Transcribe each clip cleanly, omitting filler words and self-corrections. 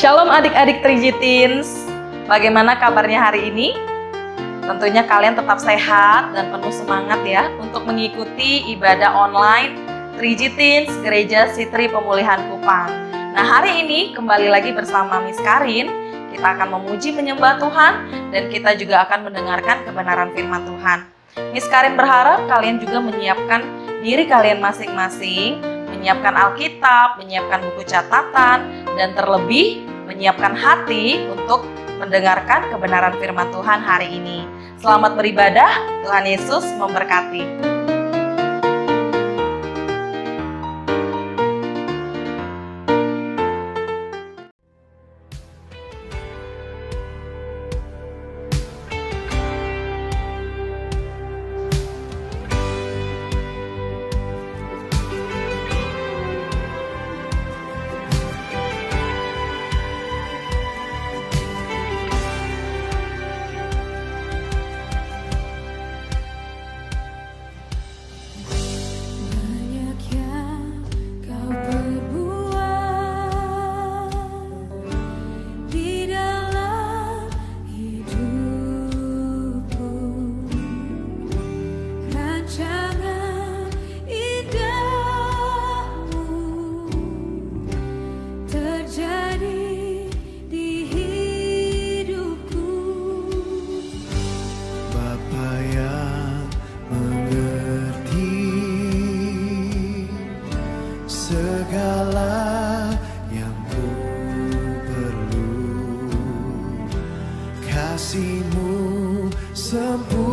Shalom adik-adik 3G Teens, bagaimana kabarnya hari ini? Tentunya kalian tetap sehat dan penuh semangat ya untuk mengikuti ibadah online 3G Teens Gereja Sitri Pemulihan Kupang. Nah, hari ini kembali lagi bersama Miss Karin, kita akan memuji menyembah Tuhan dan kita juga akan mendengarkan kebenaran firman Tuhan. Miss Karin berharap kalian juga menyiapkan diri kalian masing-masing, menyiapkan Alkitab, menyiapkan buku catatan, dan terlebih menyiapkan hati untuk mendengarkan kebenaran firman Tuhan hari ini. Selamat beribadah, Tuhan Yesus memberkati. Kasih-Mu sempurna,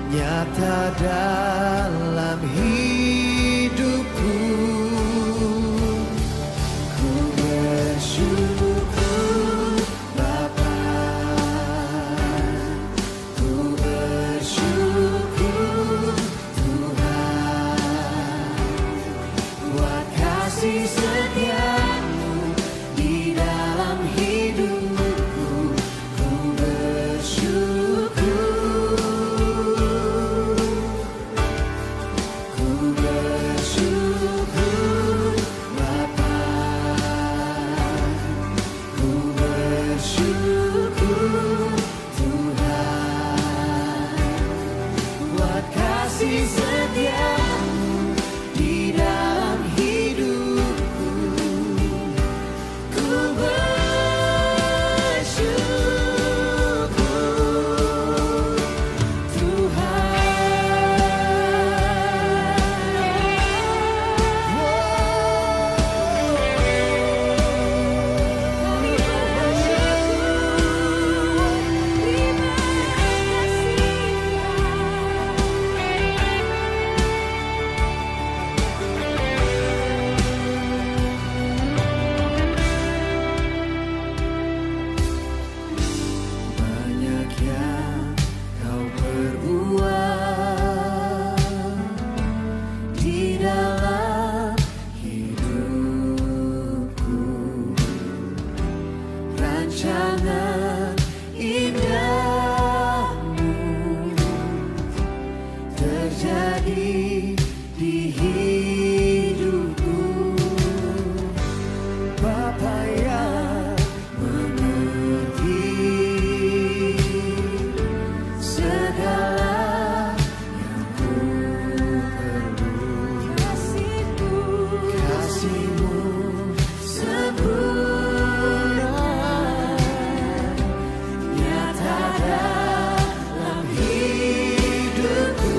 nyata dalam hidupku. Ku bersyukur Bapa, ku bersyukur Tuhan, buat kasih setia-Mu di dalam hidupku. Ku bersyukur, ku bersyukur Bapa, ku bersyukur Tuhan, buat kasih setia-Mu di dalam hidupku. Ku bersyukur banyak yang Kau perbuat di dalam hidupku. Rancangan indah-Mu terjadi di hidupku. Bapa yang mengerti segala yang ku perlu. Kasih-Mu sempurna, nyata dalam hidupku.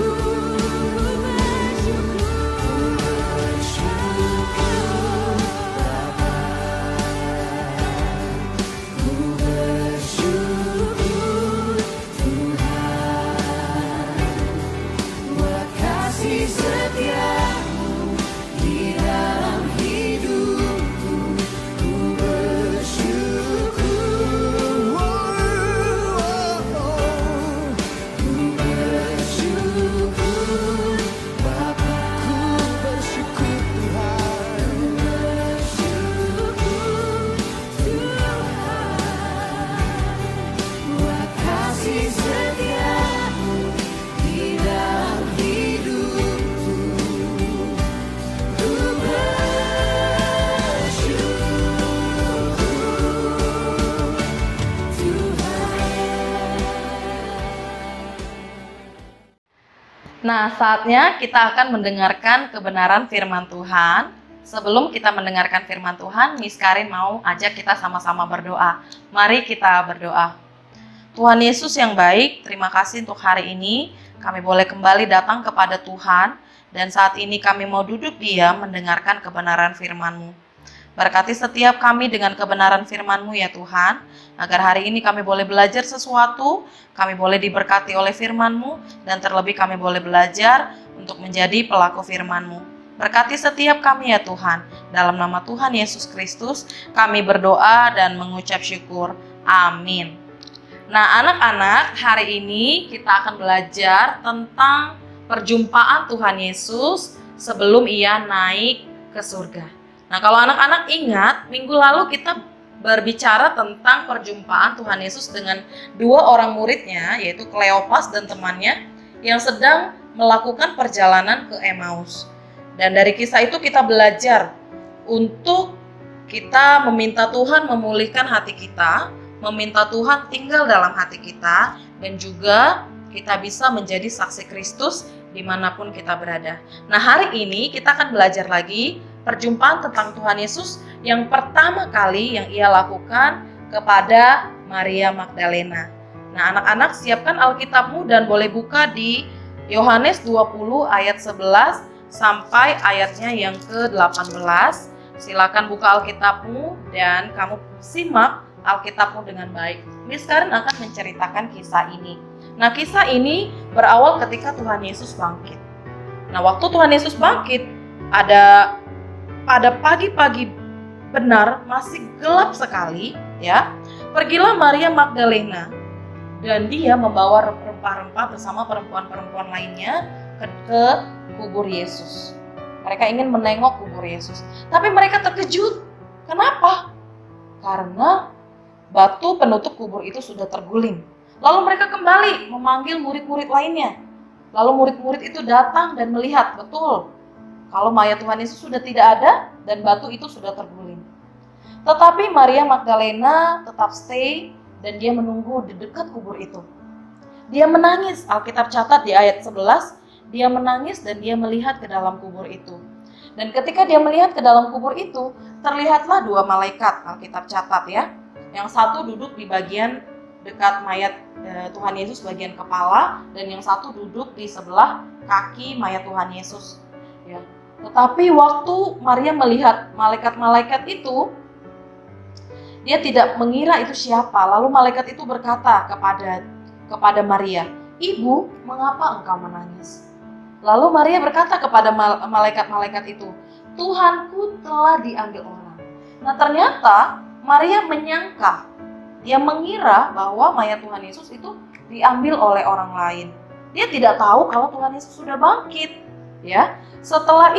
Nah, saatnya kita akan mendengarkan kebenaran firman Tuhan. Sebelum kita mendengarkan firman Tuhan, Miss Karin mau ajak kita sama-sama berdoa. Mari kita berdoa. Tuhan Yesus yang baik, terima kasih untuk hari ini. Kami boleh kembali datang kepada Tuhan. Dan saat ini kami mau duduk diam mendengarkan kebenaran firman-Mu. Berkati setiap kami dengan kebenaran firman-Mu ya Tuhan, agar hari ini kami boleh belajar sesuatu, kami boleh diberkati oleh firman-Mu, dan terlebih kami boleh belajar untuk menjadi pelaku firman-Mu. Berkati setiap kami ya Tuhan, dalam nama Tuhan Yesus Kristus, kami berdoa dan mengucap syukur. Amin. Nah anak-anak, hari ini kita akan belajar tentang perjumpaan Tuhan Yesus sebelum Ia naik ke surga. Nah, kalau anak-anak ingat, minggu lalu kita berbicara tentang perjumpaan Tuhan Yesus dengan dua orang muridnya, yaitu Kleopas dan temannya yang sedang melakukan perjalanan ke Emmaus. Dan dari kisah itu kita belajar untuk kita meminta Tuhan memulihkan hati kita, meminta Tuhan tinggal dalam hati kita, dan juga kita bisa menjadi saksi Kristus dimanapun kita berada. Nah, hari ini kita akan belajar lagi perjumpaan tentang Tuhan Yesus yang pertama kali yang Ia lakukan kepada Maria Magdalena. Nah, anak-anak siapkan Alkitabmu dan boleh buka di Yohanes 20 ayat 11 sampai ayatnya yang ke-18. Silakan buka Alkitabmu dan kamu simak Alkitabmu dengan baik. Miss Karin akan menceritakan kisah ini. Nah, kisah ini berawal ketika Tuhan Yesus bangkit. Nah, waktu Tuhan Yesus bangkit, pada pagi-pagi benar masih gelap sekali, ya. Pergilah Maria Magdalena dan dia membawa rempah-rempah bersama perempuan-perempuan lainnya ke kubur Yesus. Mereka ingin menengok kubur Yesus, tapi mereka terkejut. Kenapa? Karena batu penutup kubur itu sudah terguling. Lalu mereka kembali memanggil murid-murid lainnya. Lalu murid-murid itu datang dan melihat betul kalau mayat Tuhan Yesus sudah tidak ada dan batu itu sudah terguling. Tetapi Maria Magdalena tetap stay dan dia menunggu di dekat kubur itu. Dia menangis, Alkitab catat di ayat 11, dia menangis dan dia melihat ke dalam kubur itu. Dan ketika dia melihat ke dalam kubur itu, terlihatlah dua malaikat, Alkitab catat ya. Yang satu duduk di bagian dekat mayat Tuhan Yesus bagian kepala, dan yang satu duduk di sebelah kaki mayat Tuhan Yesus. Ya. Tetapi waktu Maria melihat malaikat-malaikat itu, dia tidak mengira itu siapa. Lalu malaikat itu berkata kepada Maria, "Ibu, mengapa engkau menangis?" Lalu Maria berkata kepada malaikat-malaikat itu, "Tuhanku telah diambil orang." Nah, ternyata Maria menyangka, dia mengira bahwa mayat Tuhan Yesus itu diambil oleh orang lain. Dia tidak tahu kalau Tuhan Yesus sudah bangkit. Ya, setelah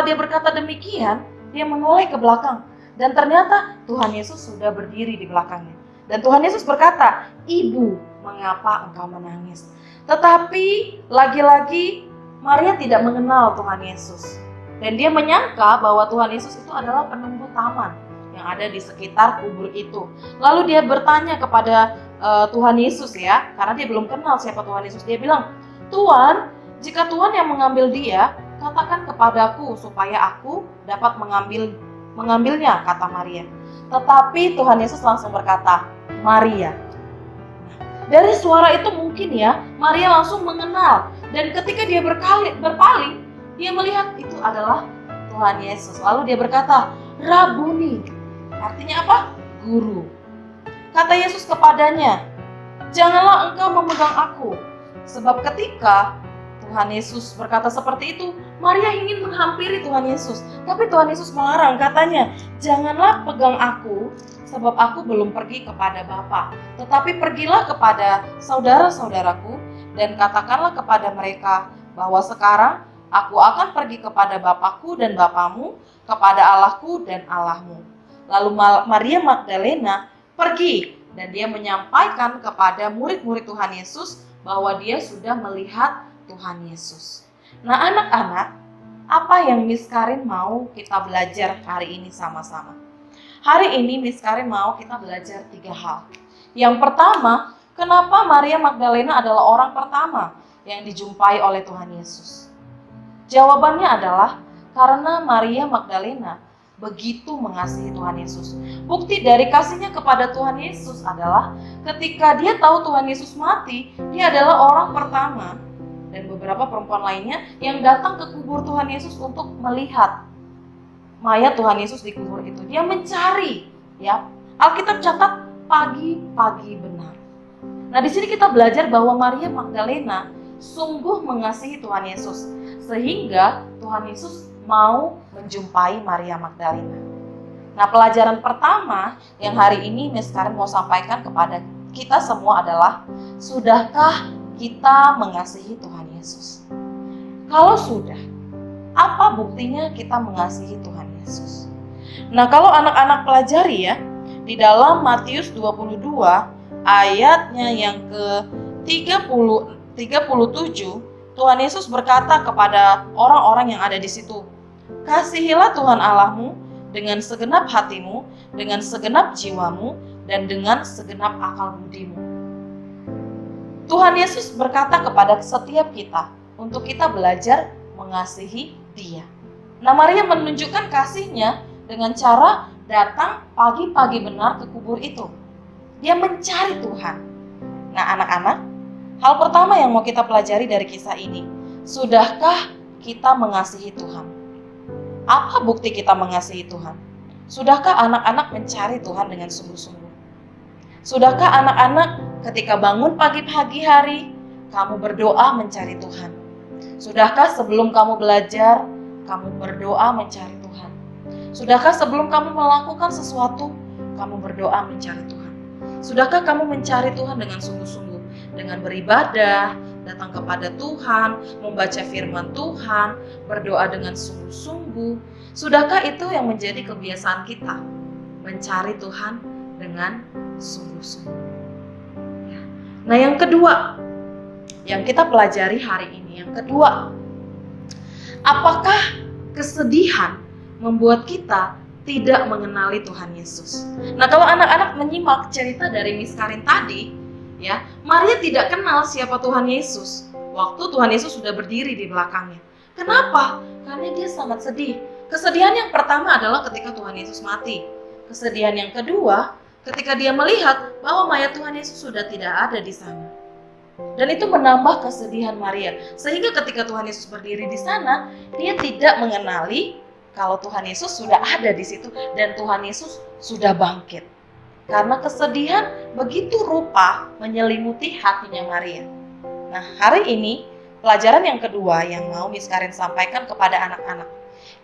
dia berkata demikian, dia menoleh ke belakang dan ternyata Tuhan Yesus sudah berdiri di belakangnya. Dan Tuhan Yesus berkata, "Ibu, mengapa engkau menangis?" Tetapi lagi-lagi Maria tidak mengenal Tuhan Yesus dan dia menyangka bahwa Tuhan Yesus itu adalah penunggu taman yang ada di sekitar kubur itu. Lalu dia bertanya kepada Tuhan Yesus ya, karena dia belum kenal siapa Tuhan Yesus. Dia bilang, "Tuhan, jika Tuhan yang mengambil dia, katakan kepadaku supaya aku dapat mengambilnya," kata Maria. Tetapi Tuhan Yesus langsung berkata, "Maria." Dari suara itu mungkin ya, Maria langsung mengenal. Dan ketika dia berpaling, dia melihat itu adalah Tuhan Yesus. Lalu dia berkata, "Rabuni." Artinya apa? Guru. Kata Yesus kepadanya, "Janganlah engkau memegang aku." Sebab ketika Tuhan Yesus berkata seperti itu, Maria ingin menghampiri Tuhan Yesus. Tapi Tuhan Yesus melarang, katanya, "Janganlah pegang aku, sebab aku belum pergi kepada Bapa. Tetapi pergilah kepada saudara-saudaraku dan katakanlah kepada mereka bahwa sekarang aku akan pergi kepada Bapakku dan Bapamu, kepada Allahku dan Allahmu." Lalu Maria Magdalena pergi dan dia menyampaikan kepada murid-murid Tuhan Yesus bahwa dia sudah melihat Tuhan Yesus. Nah, anak-anak, apa yang Miss Karin mau kita belajar hari ini sama-sama? Hari ini Miss Karin mau kita belajar 3 hal. Yang pertama, Kenapa Maria Magdalena adalah orang pertama yang dijumpai oleh Tuhan Yesus? Jawabannya adalah karena Maria Magdalena begitu mengasihi Tuhan Yesus. Bukti dari kasihnya kepada Tuhan Yesus adalah ketika dia tahu Tuhan Yesus mati, dia adalah orang pertama dan beberapa perempuan lainnya yang datang ke kubur Tuhan Yesus untuk melihat mayat Tuhan Yesus di kubur itu. Dia mencari, ya. Alkitab catat pagi-pagi benar. Nah, di sini kita belajar bahwa Maria Magdalena sungguh mengasihi Tuhan Yesus sehingga Tuhan Yesus mau menjumpai Maria Magdalena. Nah, pelajaran pertama yang hari ini Miss Karin mau sampaikan kepada kita semua adalah, sudahkah kita mengasihi Tuhan Yesus? Kalau sudah, apa buktinya kita mengasihi Tuhan Yesus? Nah, kalau anak-anak pelajari ya, di dalam Matius 22 ayatnya yang ke-37, Tuhan Yesus berkata kepada orang-orang yang ada di situ, "Kasihilah Tuhan Allahmu dengan segenap hatimu, dengan segenap jiwamu, dan dengan segenap akal budimu." Tuhan Yesus berkata kepada setiap kita untuk kita belajar mengasihi Dia. Nah, Maria menunjukkan kasihnya dengan cara datang pagi-pagi benar ke kubur itu. Dia mencari Tuhan. Nah, anak-anak, hal pertama yang mau kita pelajari dari kisah ini, sudahkah kita mengasihi Tuhan? Apa bukti kita mengasihi Tuhan? Sudahkah anak-anak mencari Tuhan dengan sungguh-sungguh? Sudahkah anak-anak ketika bangun pagi-pagi hari, kamu berdoa mencari Tuhan? Sudahkah sebelum kamu belajar, kamu berdoa mencari Tuhan? Sudahkah sebelum kamu melakukan sesuatu, kamu berdoa mencari Tuhan? Sudahkah kamu mencari Tuhan dengan sungguh-sungguh? Dengan beribadah, datang kepada Tuhan, membaca firman Tuhan, berdoa dengan sungguh-sungguh. Sudahkah itu yang menjadi kebiasaan kita? Mencari Tuhan dengan sungguh-sungguh. Ya. Nah, yang kedua yang kita pelajari hari ini, yang kedua, apakah kesedihan membuat kita tidak mengenali Tuhan Yesus? Nah, kalau anak-anak menyimak cerita dari Miss Karin tadi, ya, Maria tidak kenal siapa Tuhan Yesus waktu Tuhan Yesus sudah berdiri di belakangnya. Kenapa? Karena dia sangat sedih. Kesedihan yang pertama adalah ketika Tuhan Yesus mati. Kesedihan yang kedua, ketika dia melihat bahwa mayat Tuhan Yesus sudah tidak ada di sana. Dan itu menambah kesedihan Maria. Sehingga ketika Tuhan Yesus berdiri di sana, dia tidak mengenali kalau Tuhan Yesus sudah ada di situ dan Tuhan Yesus sudah bangkit. Karena kesedihan begitu rupa menyelimuti hatinya Maria. Nah, hari ini pelajaran yang kedua yang mau Miss Karin sampaikan kepada anak-anak.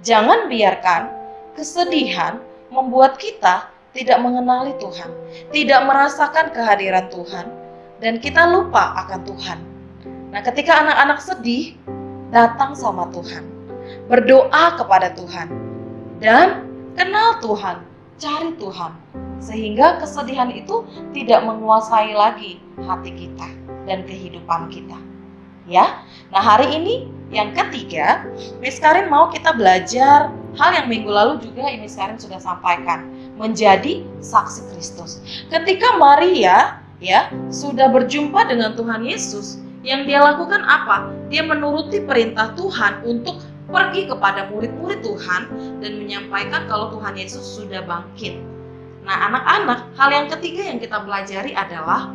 Jangan biarkan kesedihan membuat kita tidak mengenali Tuhan, tidak merasakan kehadiran Tuhan, dan kita lupa akan Tuhan. Nah, ketika anak-anak sedih, datang sama Tuhan, berdoa kepada Tuhan, dan kenal Tuhan, cari Tuhan, sehingga kesedihan itu tidak menguasai lagi hati kita dan kehidupan kita. Ya, nah hari ini yang ketiga, Miss Karin mau kita belajar hal yang minggu lalu juga Miss Karin sudah sampaikan, menjadi saksi Kristus. Ketika Maria sudah berjumpa dengan Tuhan Yesus, yang dia lakukan apa? Dia menuruti perintah Tuhan untuk pergi kepada murid-murid Tuhan dan menyampaikan kalau Tuhan Yesus sudah bangkit. Nah, anak-anak, hal yang ketiga yang kita pelajari adalah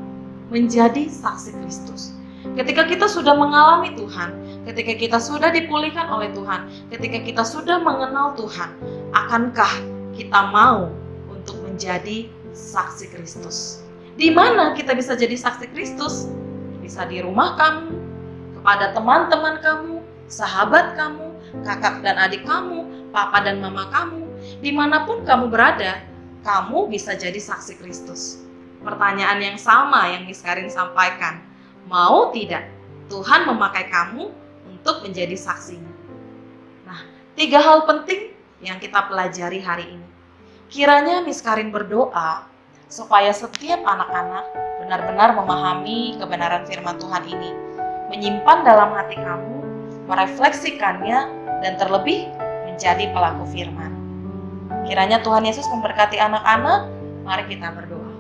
menjadi saksi Kristus. Ketika kita sudah mengalami Tuhan, ketika kita sudah dipulihkan oleh Tuhan, ketika kita sudah mengenal Tuhan, akankah kita mau untuk menjadi saksi Kristus? Di mana kita bisa jadi saksi Kristus? Bisa di rumah kamu, kepada teman-teman kamu, sahabat kamu, kakak dan adik kamu, papa dan mama kamu. Dimanapun kamu berada, kamu bisa jadi saksi Kristus. Pertanyaan yang sama yang Miss Karin sampaikan, mau tidak Tuhan memakai kamu untuk menjadi saksinya? Nah, 3 hal penting yang kita pelajari hari ini. Kiranya Miss Karin berdoa supaya setiap anak-anak benar-benar memahami kebenaran firman Tuhan ini, menyimpan dalam hati kamu, merefleksikannya, dan terlebih menjadi pelaku firman. Kiranya Tuhan Yesus memberkati anak-anak. Mari kita berdoa.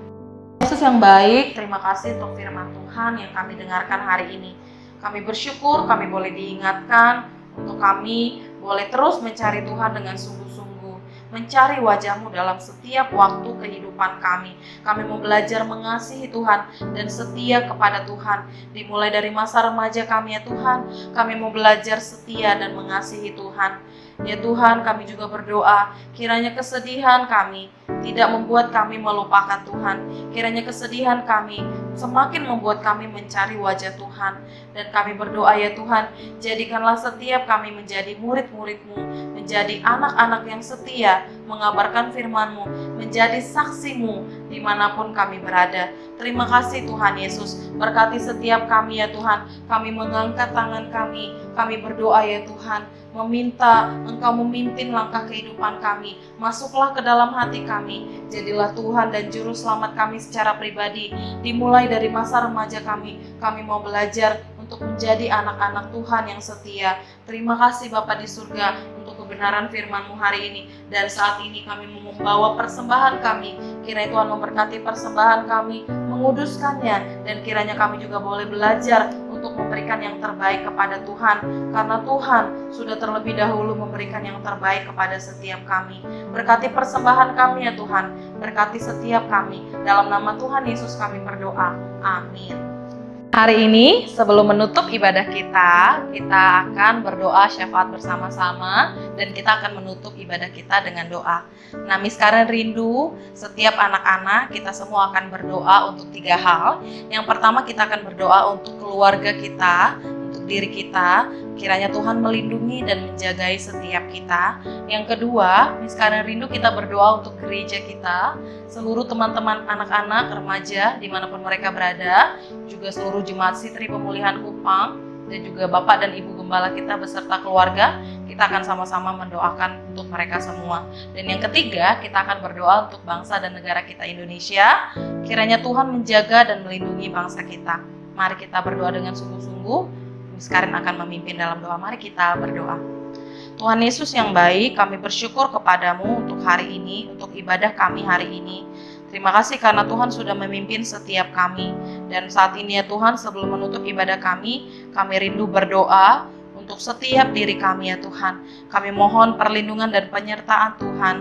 Yesus yang baik, terima kasih untuk firman Tuhan yang kami dengarkan hari ini. Kami bersyukur kami boleh diingatkan untuk kami boleh terus mencari Tuhan dengan sungguh-sungguh, mencari wajah-Mu dalam setiap waktu kehidupan kami. Kami mau belajar mengasihi Tuhan dan setia kepada Tuhan. Dimulai dari masa remaja kami ya Tuhan, kami mau belajar setia dan mengasihi Tuhan. Ya Tuhan, kami juga berdoa, kiranya kesedihan kami tidak membuat kami melupakan Tuhan. Kiranya kesedihan kami semakin membuat kami mencari wajah Tuhan. Dan kami berdoa ya Tuhan, jadikanlah setiap kami menjadi murid-murid-Mu, menjadi anak-anak yang setia, mengabarkan firman-Mu, menjadi saksi-Mu dimanapun kami berada. Terima kasih Tuhan Yesus, berkati setiap kami ya Tuhan. Kami mengangkat tangan kami berdoa ya Tuhan, meminta Engkau memimpin langkah kehidupan kami. Masuklah ke dalam hati kami, jadilah Tuhan dan Juru Selamat kami secara pribadi. Dimulai dari masa remaja kami mau belajar untuk menjadi anak-anak Tuhan yang setia. Terima kasih Bapa di surga untuk kebenaran firman-Mu hari ini. Dan saat ini kami membawa persembahan kami. Kiranya Tuhan memberkati persembahan kami, menguduskannya, dan kiranya kami juga boleh belajar untuk memberikan yang terbaik kepada Tuhan, karena Tuhan sudah terlebih dahulu memberikan yang terbaik kepada setiap kami. Berkati persembahan kami ya Tuhan, berkati setiap kami. Dalam nama Tuhan Yesus kami berdoa, amin. Hari ini sebelum menutup ibadah kita akan berdoa syafaat bersama-sama, dan kita akan menutup ibadah kita dengan doa. Nami sekarang rindu setiap anak-anak, kita semua akan berdoa untuk 3 hal. Yang pertama, kita akan berdoa untuk keluarga kita, untuk diri kita, kiranya Tuhan melindungi dan menjagai setiap kita. Yang kedua, sekarang rindu kita berdoa untuk gereja kita, seluruh teman-teman anak-anak, remaja, dimanapun mereka berada, juga seluruh jemaat Sitri Pemulihan Kupang, dan juga Bapak dan Ibu Gembala kita beserta keluarga. Kita akan sama-sama mendoakan untuk mereka semua. Dan yang ketiga, kita akan berdoa untuk bangsa dan negara kita Indonesia, kiranya Tuhan menjaga dan melindungi bangsa kita. Mari kita berdoa dengan sungguh-sungguh. Sekarang akan memimpin dalam doa. Mari kita berdoa. Tuhan Yesus yang baik, kami bersyukur kepadamu untuk hari ini, untuk ibadah kami hari ini. Terima kasih karena Tuhan sudah memimpin setiap kami. Dan saat ini ya Tuhan, sebelum menutup ibadah kami rindu berdoa untuk setiap diri kami ya Tuhan. Kami mohon perlindungan dan penyertaan Tuhan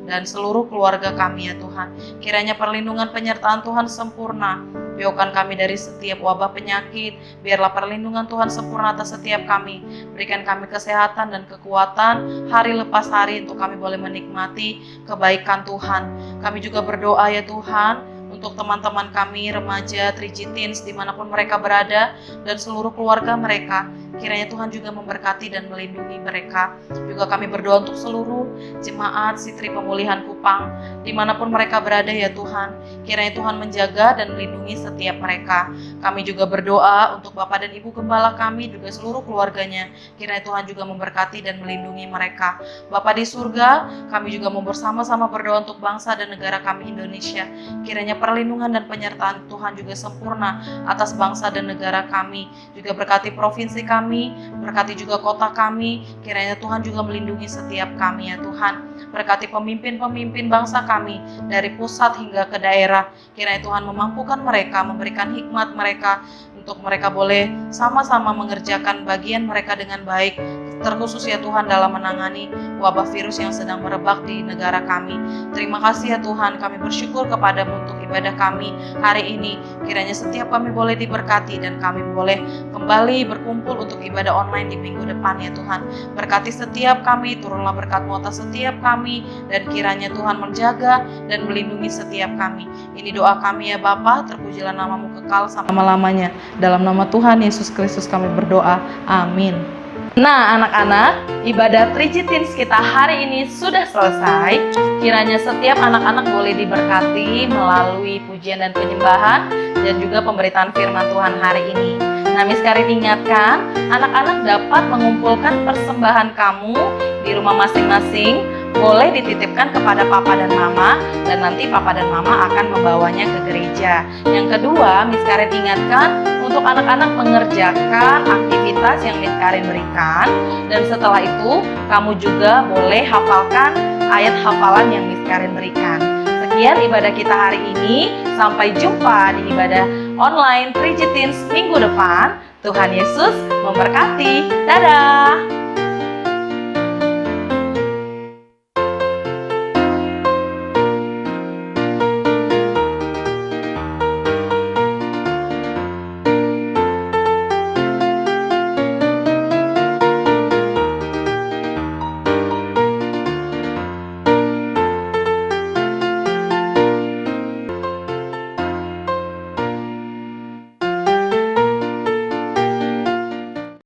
dan seluruh keluarga kami ya Tuhan. Kiranya perlindungan penyertaan Tuhan sempurna. Jauhkan kami dari setiap wabah penyakit. Biarlah perlindungan Tuhan sempurna atas setiap kami. Berikan kami kesehatan dan kekuatan hari lepas hari untuk kami boleh menikmati kebaikan Tuhan. Kami juga berdoa ya Tuhan untuk teman-teman kami, remaja, Trigitins, dimanapun mereka berada, dan seluruh keluarga mereka. Kiranya Tuhan juga memberkati dan melindungi mereka. Juga kami berdoa untuk seluruh jemaat Sitri Pemulihan Kupang, dimanapun mereka berada ya Tuhan. Kiranya Tuhan menjaga dan melindungi setiap mereka. Kami juga berdoa untuk Bapak dan Ibu Gembala kami, juga seluruh keluarganya. Kiranya Tuhan juga memberkati dan melindungi mereka. Bapa di surga, kami juga mau bersama-sama berdoa untuk bangsa dan negara kami Indonesia. Kiranya perlindungan dan penyertaan Tuhan juga sempurna atas bangsa dan negara kami. Juga berkati provinsi kami, berkati juga kota kami. Kiranya Tuhan juga melindungi setiap kami ya Tuhan. Berkati pemimpin-pemimpin bangsa kami dari pusat hingga ke daerah. Kiranya Tuhan memampukan mereka, memberikan hikmat mereka untuk mereka boleh sama-sama mengerjakan bagian mereka dengan baik, terkhusus ya Tuhan dalam menangani wabah virus yang sedang merebak di negara kami. Terima kasih ya Tuhan, kami bersyukur kepadamu untuk ibadah kami hari ini. Kiranya setiap kami boleh diberkati dan kami boleh kembali berkumpul untuk ibadah online di minggu depan ya Tuhan. Berkati setiap kami, turunlah berkat-Mu atas setiap kami, dan kiranya Tuhan menjaga dan melindungi setiap kami. Ini doa kami ya Bapa, terpujilah nama-Mu kekal selama-lamanya. Dalam nama Tuhan Yesus Kristus kami berdoa, amin. Nah anak-anak, ibadah Trigitins kita hari ini sudah selesai. Kiranya setiap anak-anak boleh diberkati melalui pujian dan penyembahan, dan juga pemberitaan firman Tuhan hari ini. Nah, Miss Karin ingatkan, anak-anak dapat mengumpulkan persembahan kamu di rumah masing-masing. Boleh dititipkan kepada Papa dan Mama, dan nanti Papa dan Mama akan membawanya ke gereja. Yang kedua, Miss Karin ingatkan untuk anak-anak mengerjakan aktivitas yang Miss Karin berikan, dan setelah itu kamu juga boleh hafalkan ayat hafalan yang Miss Karin berikan. Sekian ibadah kita hari ini. Sampai jumpa di ibadah online Triji Teens minggu depan. Tuhan Yesus memberkati. Dadah!